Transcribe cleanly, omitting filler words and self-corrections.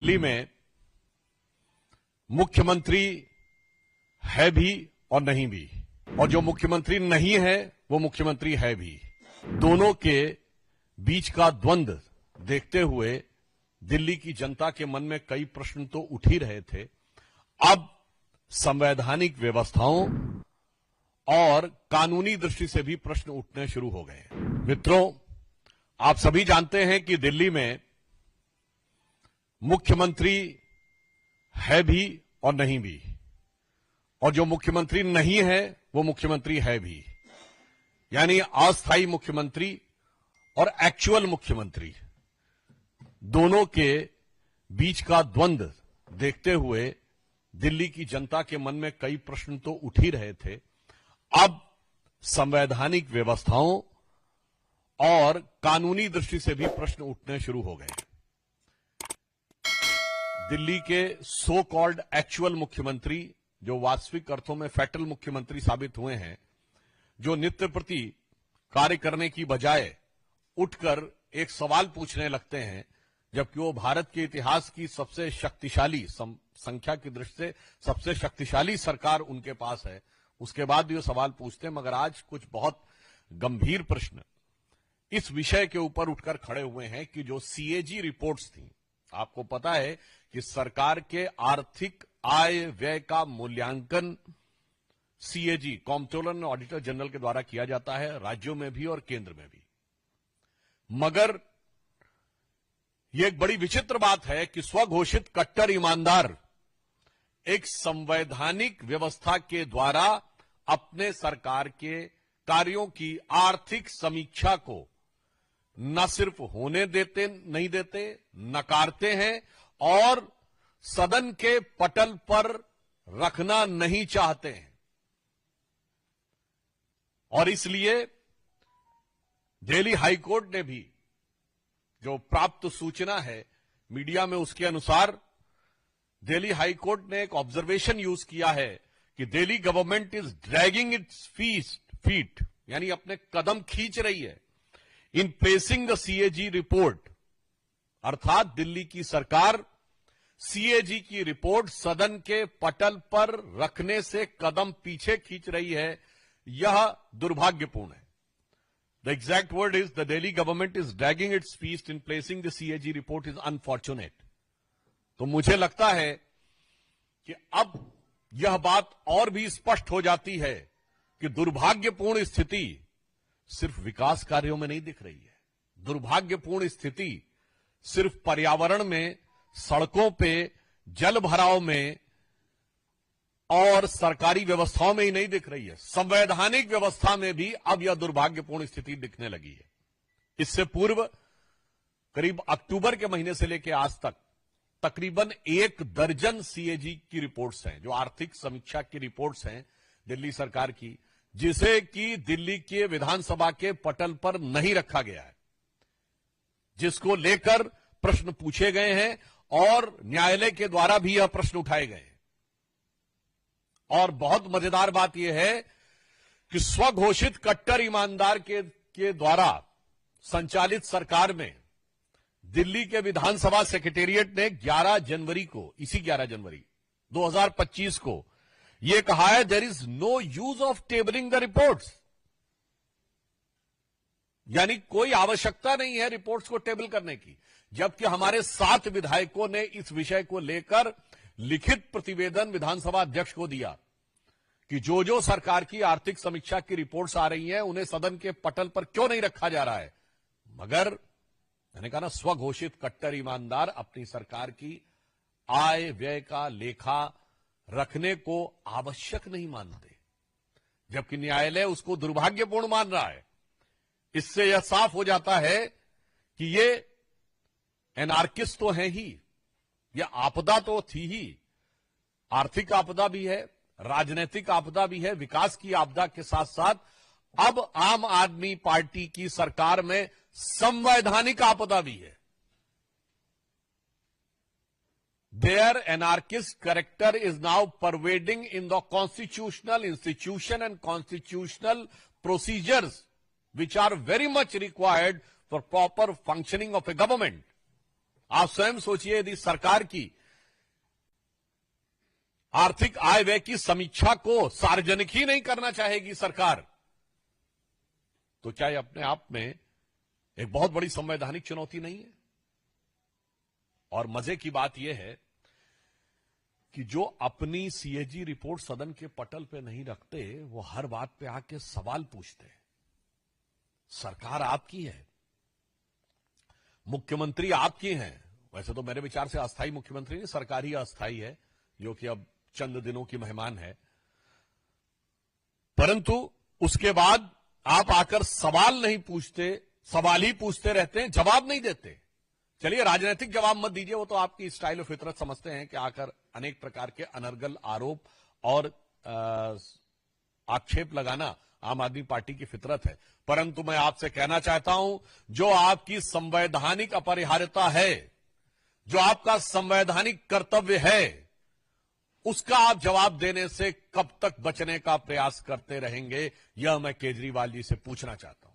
दिल्ली में मुख्यमंत्री है भी और नहीं भी, और जो मुख्यमंत्री नहीं है वो मुख्यमंत्री है भी। दोनों के बीच का द्वंद्व देखते हुए दिल्ली की जनता के मन में कई प्रश्न तो उठ ही रहे थे। अब संवैधानिक व्यवस्थाओं और कानूनी दृष्टि से भी प्रश्न उठने शुरू हो गए। मित्रों, आप सभी जानते हैं कि दिल्ली में मुख्यमंत्री है भी और नहीं भी, और जो मुख्यमंत्री नहीं है वो मुख्यमंत्री है भी। यानी अस्थायी मुख्यमंत्री और एक्चुअल मुख्यमंत्री, दोनों के बीच का द्वंद्व देखते हुए दिल्ली की जनता के मन में कई प्रश्न तो उठ ही रहे थे। अब संवैधानिक व्यवस्थाओं और कानूनी दृष्टि से भी प्रश्न उठने शुरू हो गए। दिल्ली के सो कॉल्ड एक्चुअल मुख्यमंत्री, जो वास्तविक अर्थों में फेटल मुख्यमंत्री साबित हुए हैं, जो नित्य प्रति कार्य करने की बजाय उठकर एक सवाल पूछने लगते हैं, जबकि वो भारत के इतिहास की सबसे शक्तिशाली, संख्या की दृष्टि से सबसे शक्तिशाली सरकार उनके पास है, उसके बाद भी वो सवाल पूछते हैं। मगर आज कुछ बहुत गंभीर प्रश्न इस विषय के ऊपर उठकर खड़े हुए हैं कि जो सीएजी रिपोर्ट्स थी, आपको पता है कि सरकार के आर्थिक आय व्यय का मूल्यांकन CAG, comptroller and auditor general के द्वारा किया जाता है, राज्यों में भी और केंद्र में भी। मगर यह एक बड़ी विचित्र बात है कि स्वघोषित कट्टर ईमानदार एक संवैधानिक व्यवस्था के द्वारा अपने सरकार के कार्यों की आर्थिक समीक्षा को न सिर्फ होने देते नहीं देते, नकारते हैं और सदन के पटल पर रखना नहीं चाहते हैं। और इसलिए दिल्ली हाईकोर्ट ने भी, जो प्राप्त सूचना है मीडिया में, उसके अनुसार दिल्ली हाईकोर्ट ने एक ऑब्जर्वेशन यूज किया है कि Delhi government is dragging its feet, यानी अपने कदम खींच रही है इन प्लेसिंग द सीएजी रिपोर्ट, अर्थात दिल्ली की सरकार सीएजी की रिपोर्ट सदन के पटल पर रखने से कदम पीछे खींच रही है। यह दुर्भाग्यपूर्ण है। The exact word is the Delhi government is dragging its feet in placing the CAG report is unfortunate. तो मुझे लगता है कि अब यह बात और भी स्पष्ट हो जाती है कि दुर्भाग्यपूर्ण स्थिति सिर्फ विकास कार्यों में नहीं दिख रही है। दुर्भाग्यपूर्ण स्थिति सिर्फ पर्यावरण में, सड़कों पे, जल भराव में और सरकारी व्यवस्थाओं में ही नहीं दिख रही है, संवैधानिक व्यवस्था में भी अब यह दुर्भाग्यपूर्ण स्थिति दिखने लगी है। इससे पूर्व करीब अक्टूबर के महीने से लेकर आज तक तकरीबन 1 दर्जन सीएजी की रिपोर्ट्स हैं, जो आर्थिक समीक्षा की रिपोर्ट्स हैं दिल्ली सरकार की, जिसे कि दिल्ली के विधानसभा के पटल पर नहीं रखा गया है, जिसको लेकर प्रश्न पूछे गए हैं और न्यायालय के द्वारा भी यह प्रश्न उठाए गए हैं। और बहुत मजेदार बात यह है कि स्वघोषित कट्टर ईमानदार के द्वारा संचालित सरकार में दिल्ली के विधानसभा सेक्रेटेरिएट ने 11 जनवरी को, इसी 11 जनवरी 2025 को यह कहा है, there is no use of tabling the reports, यानी कोई आवश्यकता नहीं है रिपोर्ट्स को टेबल करने की। जबकि हमारे 7 विधायकों ने इस विषय को लेकर लिखित प्रतिवेदन विधानसभा अध्यक्ष को दिया कि जो जो सरकार की आर्थिक समीक्षा की रिपोर्ट्स आ रही हैं, उन्हें सदन के पटल पर क्यों नहीं रखा जा रहा है। मगर मैंने कहा ना, स्वघोषित कट्टर ईमानदार अपनी सरकार की आय व्यय का लेखा रखने को आवश्यक नहीं मानते, जबकि न्यायालय उसको दुर्भाग्यपूर्ण मान रहा है। इससे यह साफ हो जाता है कि ये एनार्किस्ट तो है ही, यह आपदा तो थी ही, आर्थिक आपदा भी है, राजनीतिक आपदा भी है, विकास की आपदा के साथ साथ अब आम आदमी पार्टी की सरकार में संवैधानिक आपदा भी है। Their anarchist character is now pervading in the constitutional institution and constitutional procedures which are very much required for proper functioning of a government. आप स्वयं सोचिए, यदि सरकार की आर्थिक आय व्यय की समीक्षा को सार्वजनिक ही नहीं करना चाहेगी सरकार, तो क्या यह अपने आप में एक बहुत बड़ी संवैधानिक चुनौती नहीं है? और मजे की बात यह है कि जो अपनी सीएजी रिपोर्ट सदन के पटल पे नहीं रखते, वो हर बात पे आके सवाल पूछते हैं। सरकार आपकी है, मुख्यमंत्री आपकी हैं। वैसे तो मेरे विचार से अस्थायी मुख्यमंत्री नहीं, सरकार ही अस्थायी है, जो कि अब चंद दिनों की मेहमान है। परंतु उसके बाद आप आकर सवाल नहीं पूछते, सवाल ही पूछते रहते हैं, जवाब नहीं देते। चलिए, राजनीतिक जवाब मत दीजिए, वो तो आपकी स्टाइल ऑफ फितरत समझते हैं कि आकर अनेक प्रकार के अनर्गल आरोप और आक्षेप लगाना आम आदमी पार्टी की फितरत है। परंतु मैं आपसे कहना चाहता हूं, जो आपकी संवैधानिक अपरिहार्यता है, जो आपका संवैधानिक कर्तव्य है, उसका आप जवाब देने से कब तक बचने का प्रयास करते रहेंगे, यह मैं केजरीवाल जी से पूछना चाहता हूं।